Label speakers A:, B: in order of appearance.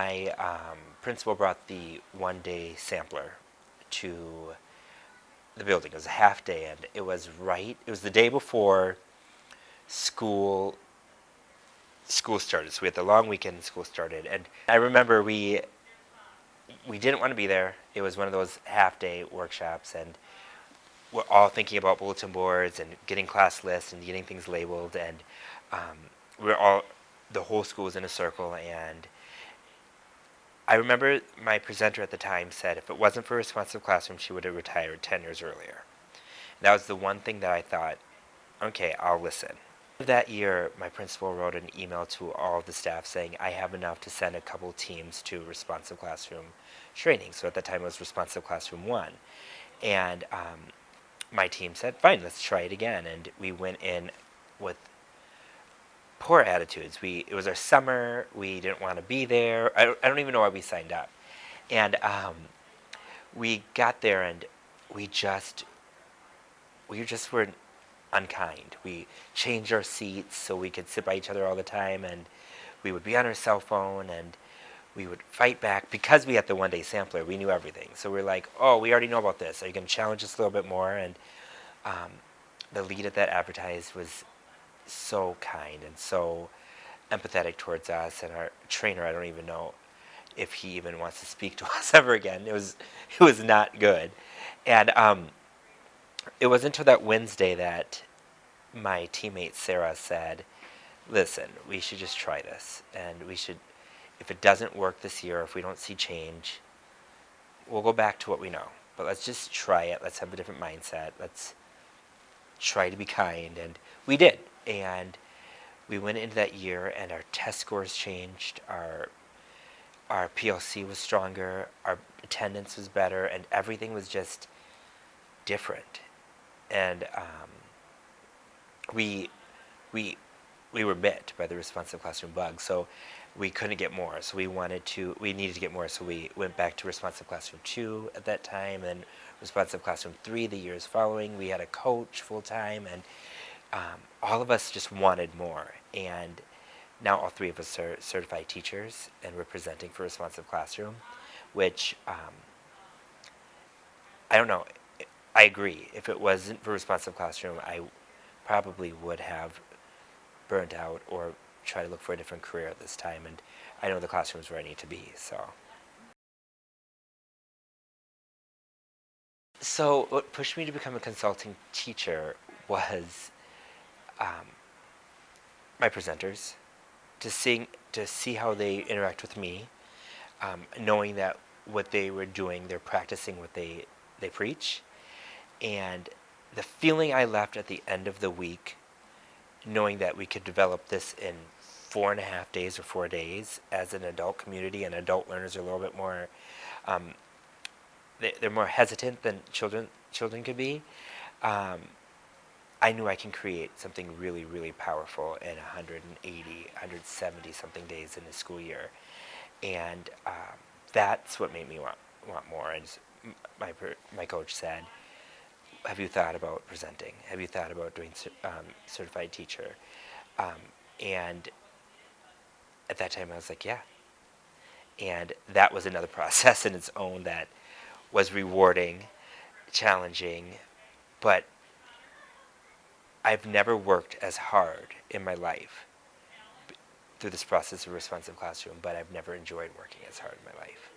A: my principal brought the one-day sampler to the building. It was a half day, and it was the day before school started. So we had the long weekend, and school started. And I remember we didn't want to be there. It was one of those half-day workshops, and we're all thinking about bulletin boards and getting class lists and getting things labeled. And um, the whole school was in a circle. And I remember my presenter at the time said if it wasn't for Responsive Classroom, she would have retired 10 years earlier. And that was the one thing that I thought, okay, I'll listen. That year, my principal wrote an email to all of the staff saying, I have enough to send a couple teams to Responsive Classroom training. So at that time, it was Responsive Classroom 1. And my team said, fine, let's try it again. And we went in with poor attitudes. It was our summer. We didn't want to be there. I don't even know why we signed up. And we got there, and we just were unkind. We changed our seats so we could sit by each other all the time, and we would be on our cell phone, and we would fight back because we had the one-day sampler. We knew everything, so we're like, oh, we already know about this. Are you going to challenge us a little bit more? And the lead at that advertised was so kind and so empathetic towards us, and our trainer, I don't even know if he even wants to speak to us ever again. It was not good. And it was until that Wednesday that my teammate Sarah said, listen, we should just try this, and if it doesn't work this year, if we don't see change, we'll go back to what we know. But let's just try it. Let's have a different mindset. Let's try to be kind. And we did. And we went into that year, and our test scores changed. Our PLC was stronger. Our attendance was better, and everything was just different. And we were bit by the Responsive Classroom bug, so we couldn't get more. So we needed to get more. So we went back to Responsive Classroom 2 at that time, and Responsive Classroom 3 the years following. We had a coach full time, and all of us just wanted more. And now all three of us are certified teachers, and we're presenting for Responsive Classroom, which I don't know. I agree. If it wasn't for Responsive Classroom, I probably would have burnt out or try to look for a different career at this time. And I know the classroom's where I need to be. So what pushed me to become a consulting teacher was my presenters, to see how they interact with me, knowing that what they were doing, they're practicing what they preach, and the feeling I left at the end of the week, knowing that we could develop this in 4.5 days or 4 days as an adult community, and adult learners are a little bit more, they're more hesitant than children could be. I knew I can create something really, really powerful in 180, 170 something days in a school year, and that's what made me want more. And my coach said, have you thought about presenting? Have you thought about doing certified teacher? And at that time I was like, yeah. And that was another process in its own that was rewarding, challenging, but I've never worked as hard in my life through this process of Responsive Classroom, but I've never enjoyed working as hard in my life.